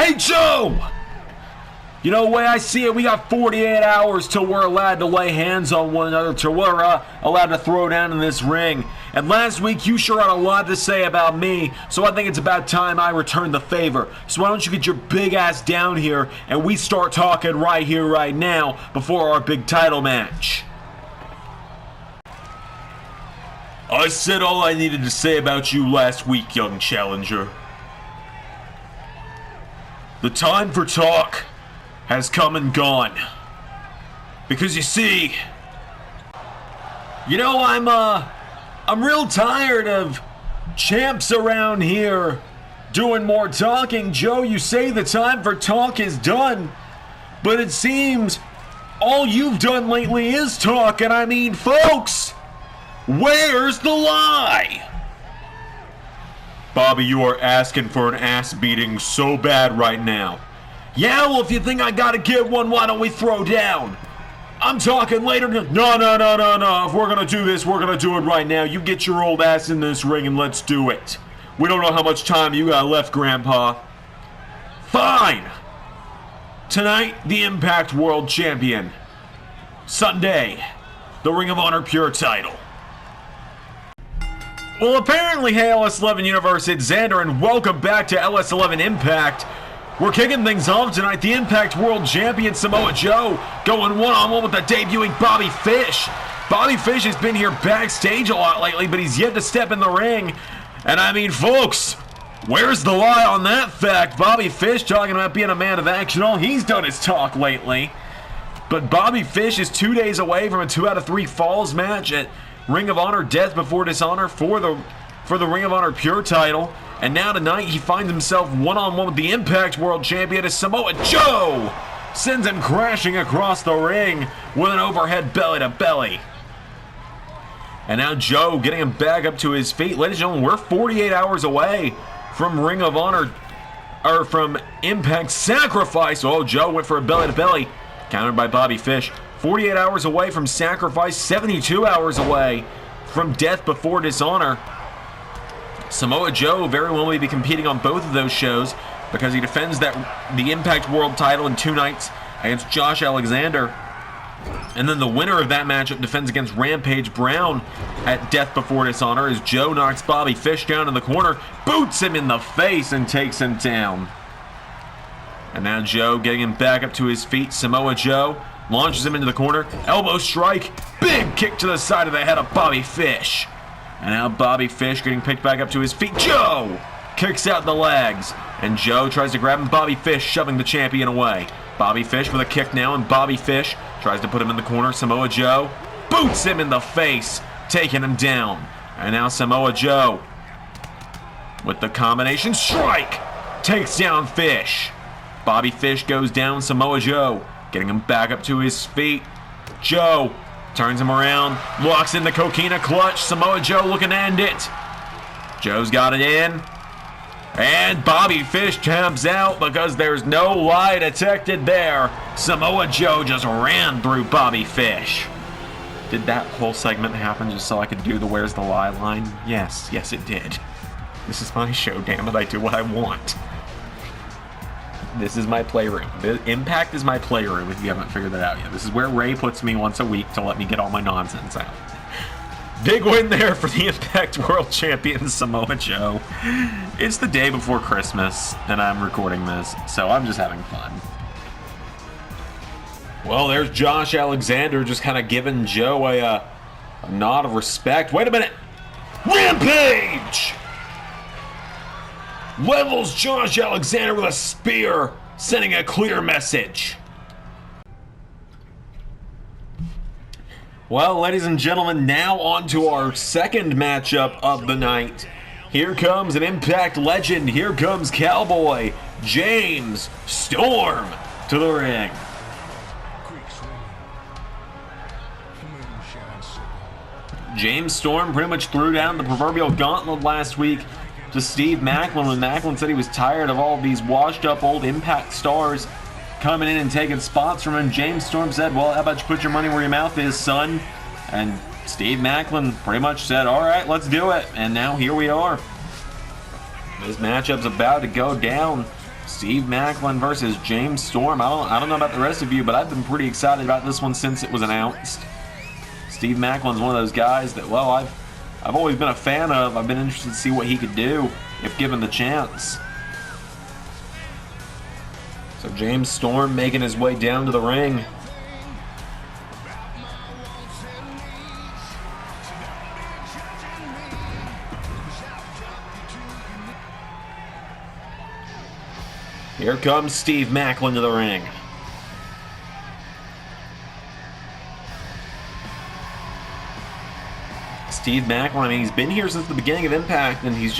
Hey, Joe! You know, the way I see it, we got 48 hours till we're allowed to lay hands on one another, till we're allowed to throw down in this ring. And last week, you sure had a lot to say about me, so I think it's about time I return the favor. So why don't you get your big ass down here, and we start talking right here, right now, before our big title match. I said all I needed to say about you last week, young challenger. The time for talk has come and gone. Because you see, you know, I'm real tired of champs around here doing more talking. Joe, you say the time for talk is done, but it seems all you've done lately is talk, and I mean, folks, where's the lie? Bobby, you are asking for an ass beating so bad right now. Yeah, well, if you think I gotta get one, why don't we throw down? I'm talking later. No. If we're gonna do this, we're gonna do it right now. You get your old ass in this ring and let's do it. We don't know how much time you got left, Grandpa. Fine. Tonight, the Impact World Champion. Sunday, the Ring of Honor Pure title. Well, apparently, hey, LS11 Universe, it's Xander, and welcome back to LS11 Impact. We're kicking things off tonight. The Impact World Champion Samoa Joe going one-on-one with the debuting Bobby Fish. Bobby Fish has been here backstage a lot lately, but he's yet to step in the ring. And I mean, folks, where's the lie on that fact? Bobby Fish talking about being a man of action. All he's done is talk lately. But Bobby Fish is 2 days away from a 2 out of 3 falls match at Ring of Honor Death Before Dishonor for the Ring of Honor Pure title. And now tonight he finds himself one-on-one with the Impact World Champion as Samoa Joe sends him crashing across the ring with an overhead belly-to-belly. And now Joe getting him back up to his feet. Ladies and gentlemen, we're 48 hours away from Ring of Honor, or from Impact Sacrifice. Oh, Joe went for a belly-to-belly, countered by Bobby Fish. 48 hours away from Sacrifice, 72 hours away from Death Before Dishonor. Samoa Joe very well may be competing on both of those shows because he defends the Impact World title in 2 nights against Josh Alexander. And then the winner of that matchup defends against Rampage Brown at Death Before Dishonor as Joe knocks Bobby Fish down in the corner, boots him in the face, and takes him down. And now Joe getting him back up to his feet. Samoa Joe launches him into the corner, elbow strike, big kick to the side of the head of Bobby Fish. And now Bobby Fish getting picked back up to his feet. Joe kicks out the legs. And Joe tries to grab him. Bobby Fish shoving the champion away. Bobby Fish with a kick now. And Bobby Fish tries to put him in the corner. Samoa Joe boots him in the face, taking him down. And now Samoa Joe with the combination strike takes down Fish. Bobby Fish goes down. Samoa Joe getting him back up to his feet. Joe turns him around, locks in the Coquina clutch. Samoa Joe looking to end it. Joe's got it in. And Bobby Fish taps out because there's no lie detected there. Samoa Joe just ran through Bobby Fish. Did that whole segment happen just so I could do the Where's the Lie line? Yes, it did. This is my show, damn it, I do what I want. This is my playroom. The Impact is my playroom, if you haven't figured that out yet. This is where Ray puts me once a week to let me get all my nonsense out. Big win there for the Impact World Champion, Samoa Joe. It's the day before Christmas, and I'm recording this, so I'm just having fun. Well, there's Josh Alexander just kind of giving Joe a nod of respect. Wait a minute! Rampage! Levels Josh Alexander with a spear, sending a clear message. Well, ladies and gentlemen, now on to our second matchup of the night. Here comes an Impact legend. Here comes Cowboy James Storm to the ring. James Storm pretty much threw down the proverbial gauntlet last week to Steve Maclin when Maclin said he was tired of all these washed up old Impact stars coming in and taking spots from him. James Storm said, well, how about you put your money where your mouth is, son? And Steve Maclin pretty much said, all right, let's do it. And now here we are. This matchup's about to go down. Steve Maclin versus James Storm. I don't know about the rest of you, but I've been pretty excited about this one since it was announced. Steve Maclin's one of those guys that, well, I've always been a fan of. I've been interested to see what he could do if given the chance. So James Storm making his way down to the ring. Here comes Steve Maclin to the ring. Steve Maclin, I mean, he's been here since the beginning of Impact, and he's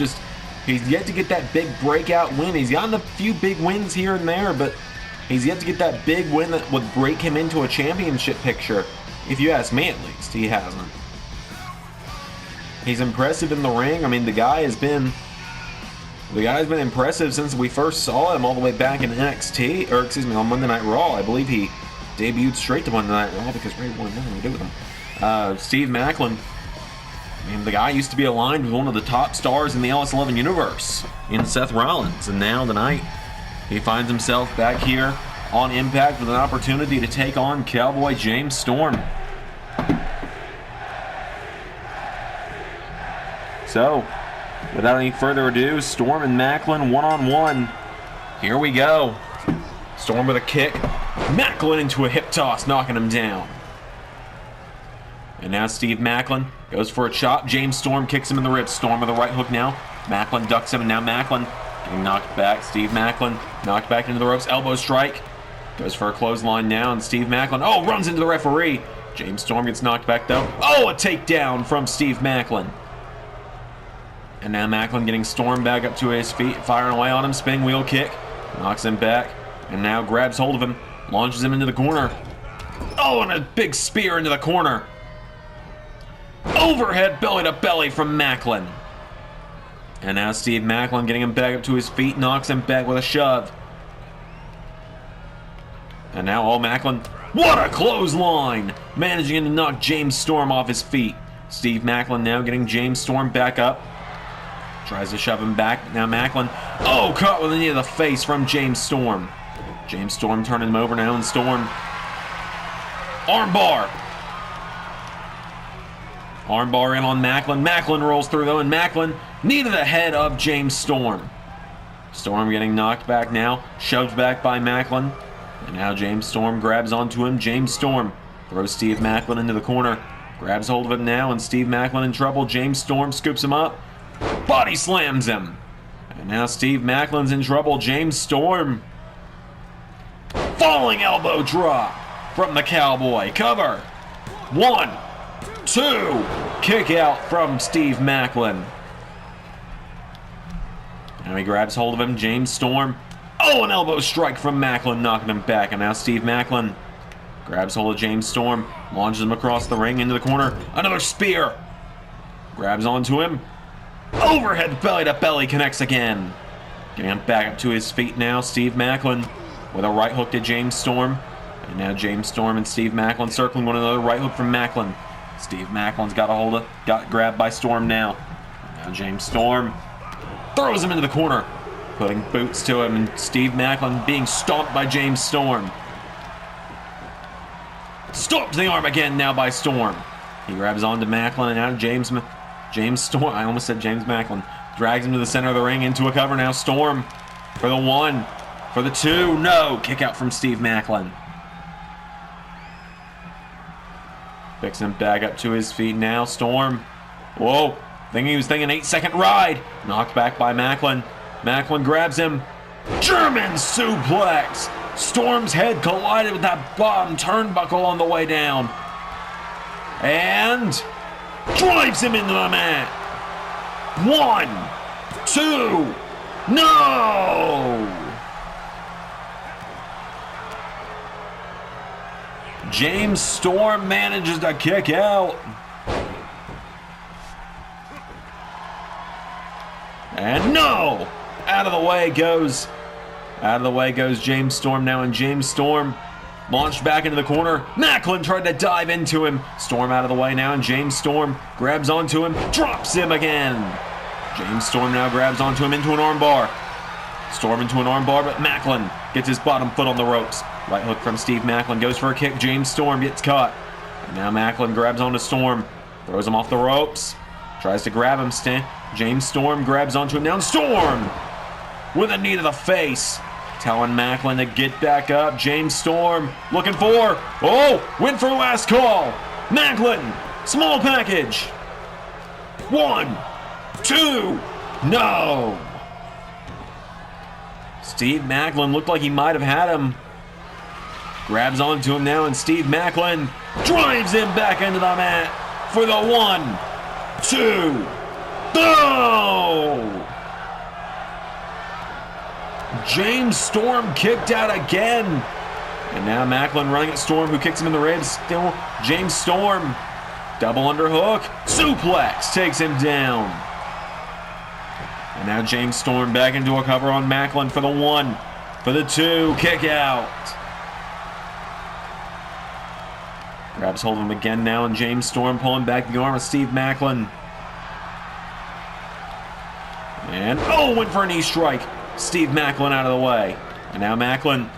yet to get that big breakout win. He's gotten a few big wins here and there, but he's yet to get that big win that would break him into a championship picture. If you ask me, at least, he hasn't. He's impressive in the ring. I mean, the guy's been impressive since we first saw him all the way back in NXT, or excuse me, on Monday Night Raw. I believe he debuted straight to Monday Night Raw because Ray wanted nothing to do with him. Steve Maclin, I mean, the guy used to be aligned with one of the top stars in the LS11 Universe, in Seth Rollins, and now tonight he finds himself back here on Impact with an opportunity to take on Cowboy James Storm. So, without any further ado, Storm and Maclin one-on-one. Here we go. Storm with a kick. Maclin into a hip toss, knocking him down. And now Steve Maclin goes for a chop. James Storm kicks him in the ribs. Storm with a right hook now. Maclin ducks him, and now Maclin getting knocked back. Steve Maclin knocked back into the ropes. Elbow strike. Goes for a clothesline now, and Steve Maclin, runs into the referee. James Storm gets knocked back, though. A takedown from Steve Maclin. And now Maclin getting Storm back up to his feet, firing away on him. Spinning wheel kick. Knocks him back. And now grabs hold of him. Launches him into the corner. And a big spear into the corner. Overhead belly to belly from Maclin. And now Steve Maclin getting him back up to his feet. Knocks him back with a shove. And now Maclin. What a clothesline! Managing to knock James Storm off his feet. Steve Maclin now getting James Storm back up. Tries to shove him back. Now Maclin. Caught with a knee to the face from James Storm. James Storm turning him over now, and Storm. Armbar. Armbar in on Maclin. Maclin rolls through, though, and Maclin knee to the head of James Storm. Storm getting knocked back now. Shoved back by Maclin. And now James Storm grabs onto him. James Storm throws Steve Maclin into the corner. Grabs hold of him now, and Steve Maclin in trouble. James Storm scoops him up. Body slams him. And now Steve Maclin's in trouble. James Storm. Falling elbow drop from the Cowboy. Cover. 1, 2. Kick out from Steve Maclin. Now he grabs hold of him. James Storm. An elbow strike from Maclin, knocking him back. And now Steve Maclin grabs hold of James Storm. Launches him across the ring into the corner. Another spear. Grabs onto him. Overhead belly to belly, connects again. Getting him back up to his feet now. Steve Maclin with a right hook to James Storm. And now James Storm and Steve Maclin circling one another. Right hook from Maclin. Steve Maclin's got grabbed by Storm now. Now James Storm throws him into the corner, putting boots to him, and Steve Maclin being stomped by James Storm. Stomped to the arm again now by Storm. He grabs onto Maclin, and now James Storm, I almost said James Maclin, drags him to the center of the ring into a cover. Now Storm for the 1, for the 2, no, kick out from Steve Maclin. Picks him back up to his feet now. Storm, whoa, he was thinking 8-second ride. Knocked back by Maclin. Maclin grabs him. German suplex. Storm's head collided with that bottom turnbuckle on the way down. And drives him into the mat. 1, 2, no! James Storm manages to kick out. And no! Out of the way goes James Storm now, and James Storm launched back into the corner. Maclin tried to dive into him. Storm out of the way now, and James Storm grabs onto him, drops him again. James Storm now grabs onto him into an armbar. Storm into an armbar, but Maclin gets his bottom foot on the ropes. Right hook from Steve Maclin, goes for a kick. James Storm gets caught. And now Maclin grabs onto Storm, throws him off the ropes, tries to grab him. James Storm grabs onto him. Now Storm with a knee to the face, telling Maclin to get back up. James Storm looking for, went for last call. Maclin, small package. 1, 2, no. Steve Maclin looked like he might have had him. Grabs onto him now, and Steve Maclin drives him back into the mat for the 1, 2, no! James Storm kicked out again. And now Maclin running at Storm, who kicks him in the ribs. Still James Storm. Double underhook. Suplex takes him down. And now James Storm back into a cover on Maclin for the 1, for the 2, kick out. Grabs hold of him again now, and James Storm pulling back the arm of Steve Maclin. And, went for a knee strike. Steve Maclin out of the way. And now Maclin.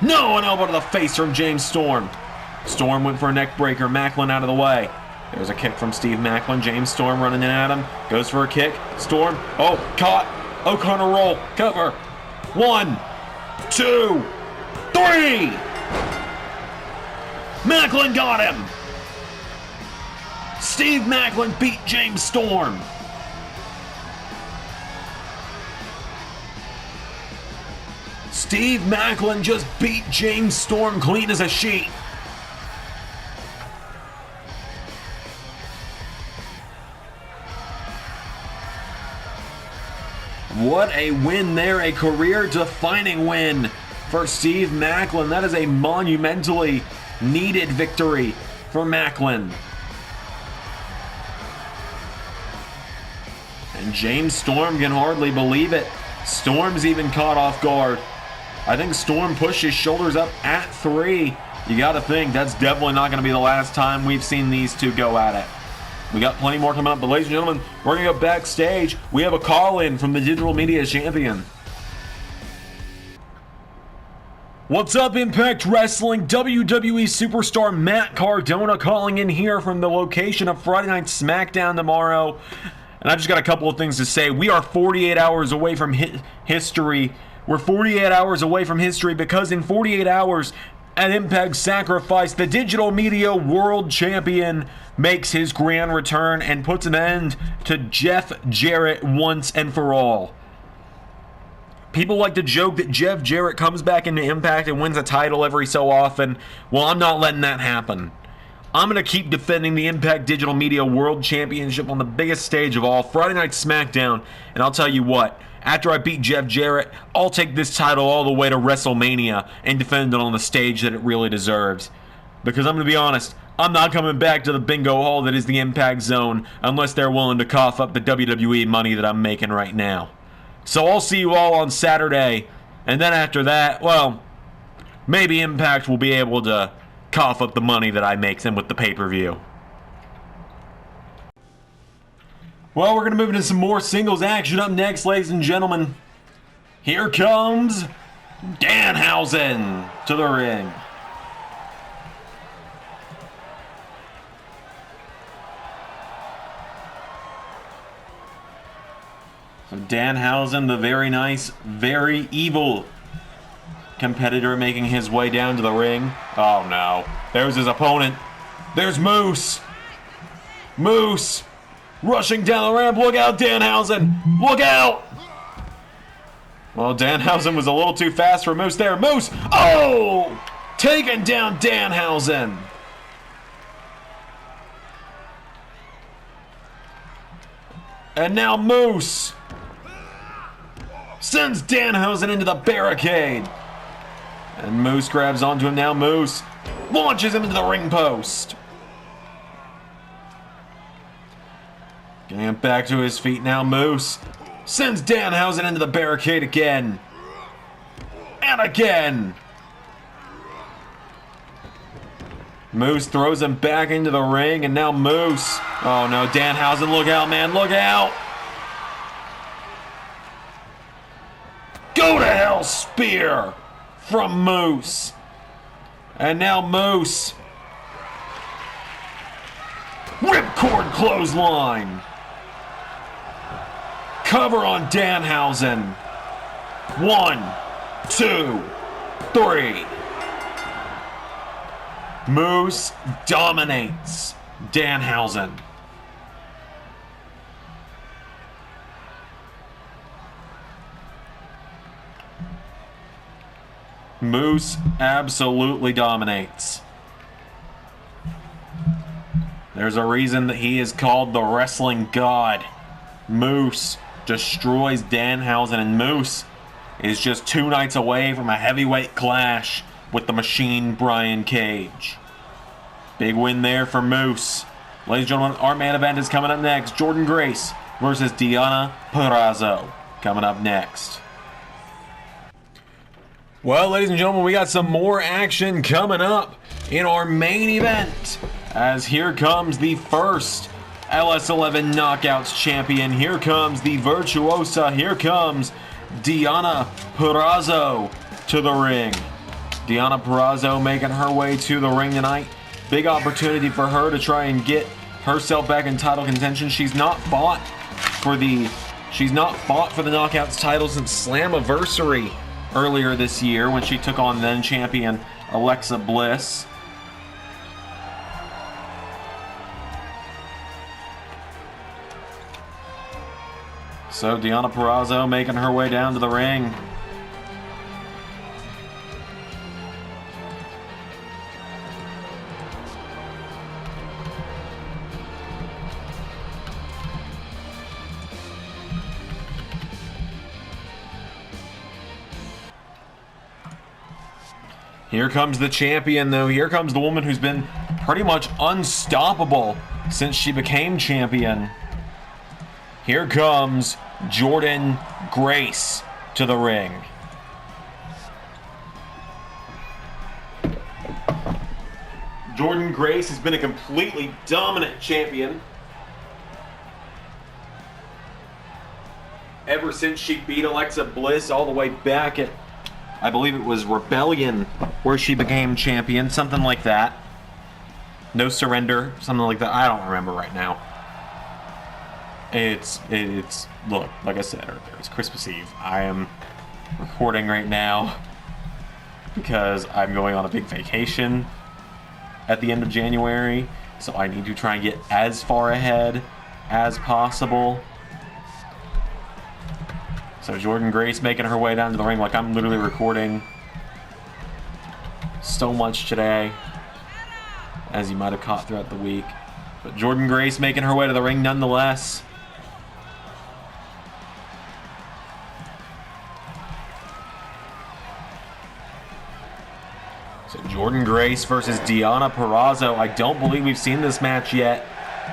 No, an elbow to the face from James Storm. Storm went for a neck breaker. Maclin out of the way. There's a kick from Steve Maclin. James Storm running in at him. Goes for a kick. Storm. Caught. O'Connor roll. Cover. 1, 2, 3. Maclin got him. Steve Maclin beat James Storm. Steve Maclin just beat James Storm clean as a sheet. What a win there, a career-defining win for Steve Maclin. That is a monumentally needed victory for Maclin. And James Storm can hardly believe it. Storm's even caught off guard. I think Storm pushed his shoulders up at 3. You got to think that's definitely not going to be the last time we've seen these two go at it. We got plenty more coming up, but ladies and gentlemen, we're going to go backstage. We have a call-in from the Digital Media Champion. What's up, Impact Wrestling? WWE superstar Matt Cardona calling in here from the location of Friday Night SmackDown tomorrow. And I've just got a couple of things to say. We are 48 hours away from history. We're 48 hours away from history because in 48 hours at Impact Sacrifice, the Digital Media World Champion makes his grand return and puts an end to Jeff Jarrett once and for all. People like to joke that Jeff Jarrett comes back into Impact and wins a title every so often. Well, I'm not letting that happen. I'm going to keep defending the Impact Digital Media World Championship on the biggest stage of all, Friday Night SmackDown. And I'll tell you what, after I beat Jeff Jarrett, I'll take this title all the way to WrestleMania and defend it on the stage that it really deserves. Because I'm going to be honest, I'm not coming back to the bingo hall that is the Impact Zone unless they're willing to cough up the WWE money that I'm making right now. So I'll see you all on Saturday, and then after that, well, maybe Impact will be able to cough up the money that I make them with the pay-per-view. Well, we're going to move into some more singles action up next, ladies and gentlemen. Here comes Danhausen to the ring. So Danhausen, the very nice, very evil competitor, making his way down to the ring. Oh no, there's his opponent. There's Moose. Moose rushing down the ramp. Look out, Danhausen. Look out. Well, Danhausen was a little too fast for Moose there. Moose, taking down Danhausen. And now Moose sends Danhausen into the barricade. And Moose grabs onto him now. Moose launches him into the ring post. Getting him back to his feet now. Moose sends Danhausen into the barricade again. And again. Moose throws him back into the ring. And now Moose. Oh no, Danhausen, look out, man. Look out. Barrel spear from Moose. And now Moose. Ripcord clothesline. Cover on Danhausen. 1, 2, 3. Moose dominates Danhausen. Moose absolutely dominates. There's a reason that he is called the Wrestling God. Moose destroys Danhausen, and Moose is just 2 nights away from a heavyweight clash with the Machine Brian Cage. Big win there for Moose. Ladies and gentlemen, our main event is coming up next. Jordynne Grace versus Deonna Purrazzo coming up next. Well, ladies and gentlemen, we got some more action coming up in our main event, as here comes the first LS11 Knockouts champion. Here comes the Virtuosa. Here comes Deonna Purrazzo to the ring. Deonna Purrazzo making her way to the ring tonight. Big opportunity for her to try and get herself back in title contention. She's not fought for the Knockouts title since Slammiversary earlier this year, when she took on then champion Alexa Bliss. So Deonna Purrazzo making her way down to the ring. Here comes the champion, though. Here comes the woman who's been pretty much unstoppable since she became champion. Here comes Jordynne Grace to the ring. Jordynne Grace has been a completely dominant champion ever since she beat Alexa Bliss all the way back at, I believe it was Rebellion, where she became champion, something like that. No Surrender, something like that. I don't remember right now. It's look, like I said earlier, it's Christmas Eve. I am recording right now because I'm going on a big vacation at the end of January, so I need to try and get as far ahead as possible. So Jordynne Grace making her way down to the ring. Like, I'm literally recording so much today, as you might have caught throughout the week. But Jordynne Grace making her way to the ring nonetheless. So Jordynne Grace versus Deonna Purrazzo. I don't believe we've seen this match yet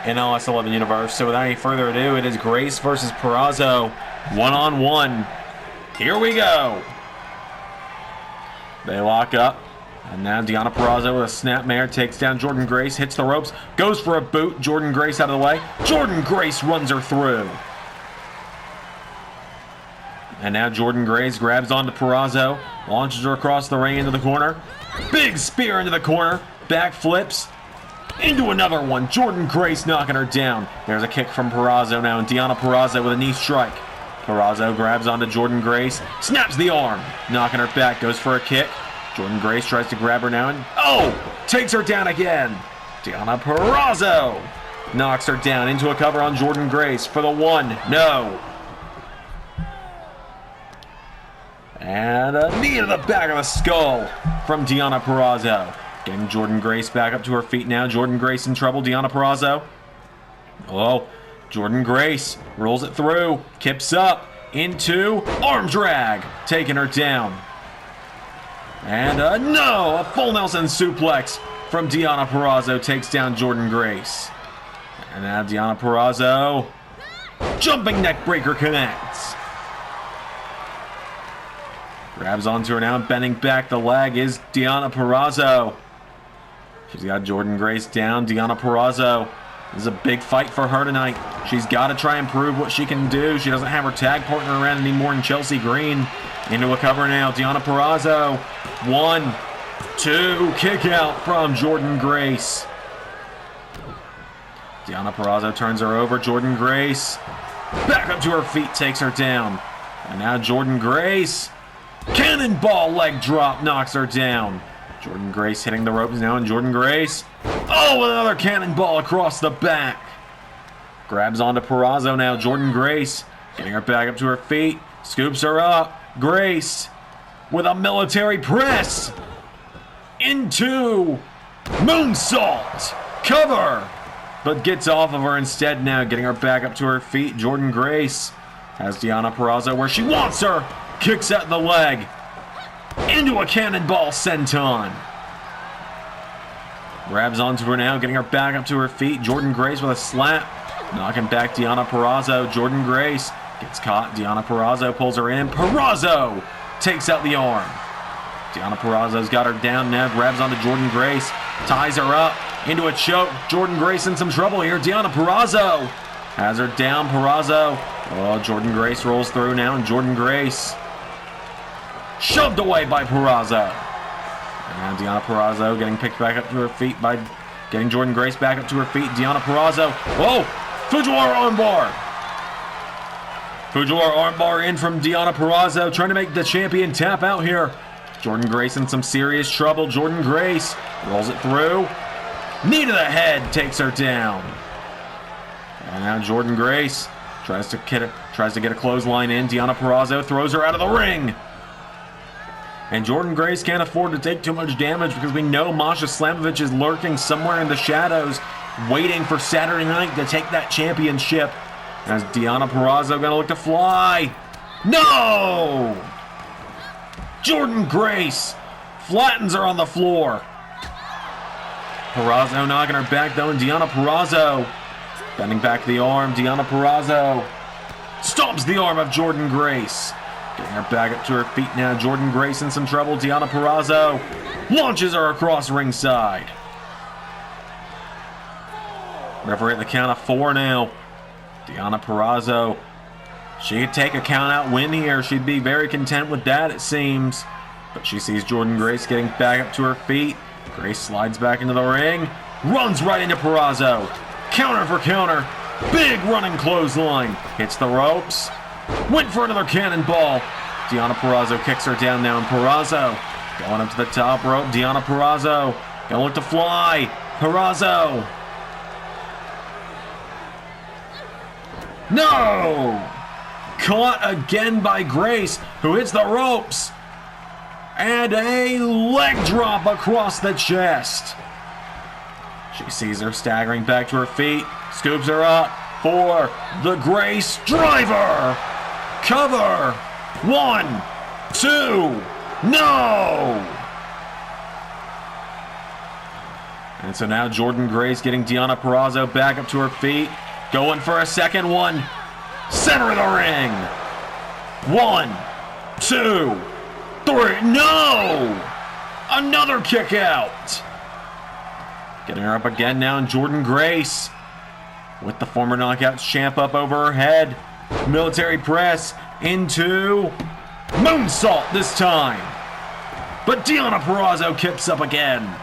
in LS11 Universe. So without any further ado, it is Grace versus Purrazzo. One-on-one. Here we go. They lock up. And now Deonna Purrazzo with a snapmare takes down Jordynne Grace, hits the ropes, goes for a boot. Jordynne Grace out of the way. Jordynne Grace runs her through. And now Jordynne Grace grabs onto Purrazzo, launches her across the ring into the corner. Big spear into the corner. Back flips. Into another one. Jordynne Grace knocking her down. There's a kick from Purrazzo now, and Deonna Purrazzo with a knee strike. Purrazzo grabs onto Jordynne Grace, snaps the arm, knocking her back, goes for a kick. Jordynne Grace tries to grab her now, and takes her down again. Deonna Purrazzo knocks her down into a cover on Jordynne Grace for the one. No. And a knee to the back of the skull from Deonna Purrazzo. Getting Jordynne Grace back up to her feet now. Jordynne Grace in trouble. Deonna Purrazzo. Jordynne Grace rolls it through. Kips up into arm drag. Taking her down. And a full Nelson suplex from Deonna Purrazzo takes down Jordynne Grace. And now Deonna Purrazzo. Jumping neck breaker connects. Grabs onto her now, bending back the leg is Deonna Purrazzo. She's got Jordynne Grace down. Deonna Purrazzo This is a big fight for her tonight. She's got to try and prove what she can do. She doesn't have her tag partner around anymore in Chelsea Green. Into a cover now. Deonna Purrazzo. 1, 2. Kick out from Jordynne Grace. Deonna Purrazzo turns her over. Jordynne Grace. Back up to her feet. Takes her down. And now Jordynne Grace. Cannonball leg drop. Knocks her down. Jordynne Grace hitting the ropes now. And Jordynne Grace. Oh, another cannonball across the back. Grabs onto Purrazzo now. Jordynne Grace getting her back up to her feet. Scoops her up. Grace with a military press. Into moonsault. Cover. But gets off of her instead now. Getting her back up to her feet. Jordynne Grace has Deonna Purrazzo where she wants her. Kicks at the leg. Into a cannonball senton. Grabs onto her now, getting her back up to her feet. Jordynne Grace with a slap. Knocking back Deonna Purrazzo. Jordynne Grace gets caught. Deonna Purrazzo pulls her in. Purrazzo takes out the arm. Deonna Purrazzo's got her down now. Grabs onto Jordynne Grace. Ties her up into a choke. Jordynne Grace in some trouble here. Deonna Purrazzo has her down. Purrazzo. Oh, Jordynne Grace rolls through now. And Jordynne Grace shoved away by Purrazzo. And Deonna Purrazzo getting picked back up to her feet by getting Jordynne Grace back up to her feet. Deonna Purrazzo. Whoa! Fujiwara armbar. Fujiwara armbar in from Deonna Purrazzo. Trying to make the champion tap out here. Jordynne Grace in some serious trouble. Jordynne Grace rolls it through. Knee to the head takes her down. And now Jordynne Grace tries to get a clothesline in. Deonna Purrazzo throws her out of the ring. And Jordynne Grace can't afford to take too much damage because we know Masha Slamovich is lurking somewhere in the shadows, waiting for Saturday night to take that championship. As Deonna Purrazzo gonna look to fly. No! Jordynne Grace flattens her on the floor. Purrazzo knocking her back though, and Deonna Purrazzo bending back the arm. Deonna Purrazzo stomps the arm of Jordynne Grace. Getting her back up to her feet now. Jordynne Grace in some trouble. Deonna Purrazzo launches her across ringside. Referee at the count of 4 now. Deonna Purrazzo. She could take a count-out win here. She'd be very content with that, it seems. But she sees Jordynne Grace getting back up to her feet. Grace slides back into the ring. Runs right into Purrazzo. Counter for counter. Big running clothesline. Hits the ropes. Went for another cannonball. Deonna Purrazzo kicks her down now, and Purrazzo going up to the top rope. Deonna Purrazzo gonna look to fly. Purrazzo. No! Caught again by Grace, who hits the ropes. And a leg drop across the chest. She sees her staggering back to her feet. Scoops her up for the Grace driver. Cover. 1, 2. No! And so now Jordynne Grace getting Deonna Purrazzo back up to her feet. Going for a second one. Center of the ring. 1, 2, 3. No! Another kick out. Getting her up again now, and Jordynne Grace with the former Knockouts champ up over her head. Military press into moonsault this time. But Deonna Purrazzo kicks up again.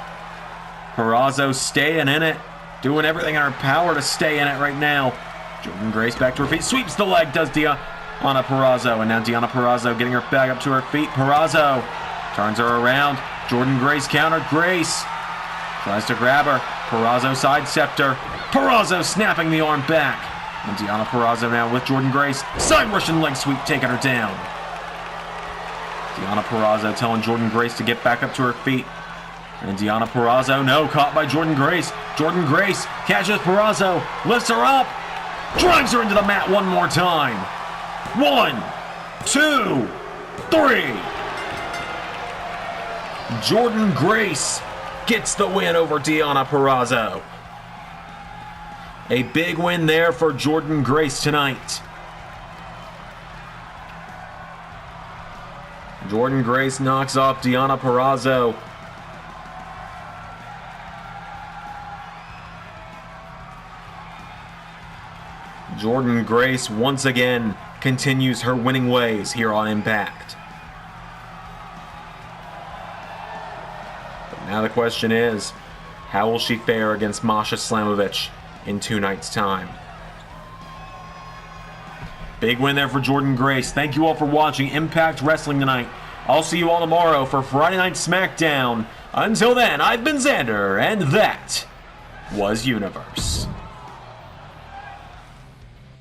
Purrazzo staying in it. Doing everything in her power to stay in it right now. Jordynne Grace back to her feet. Sweeps the leg, does Deonna Purrazzo. And now Deonna Purrazzo getting her back up to her feet. Purrazzo turns her around. Jordynne Grace countered. Grace tries to grab her. Purrazzo sidestepped her. Purrazzo snapping the arm back. And Deonna Purrazzo now with Jordynne Grace. Side Russian leg sweep taking her down. Deonna Purrazzo telling Jordynne Grace to get back up to her feet. And Deonna Purrazzo, no, caught by Jordynne Grace. Jordynne Grace catches Purrazzo, lifts her up, drives her into the mat one more time. 1, 2, 3. Jordynne Grace gets the win over Deonna Purrazzo. A big win there for Jordynne Grace tonight. Jordynne Grace knocks off Deonna Purrazzo. Jordynne Grace once again continues her winning ways here on Impact. But now the question is, how will she fare against Masha Slamovich in 2 nights' time? Big win there for Jordynne Grace. Thank you all for watching Impact Wrestling tonight. I'll see you all tomorrow for Friday Night SmackDown. Until then, I've been Xander, and that was Universe.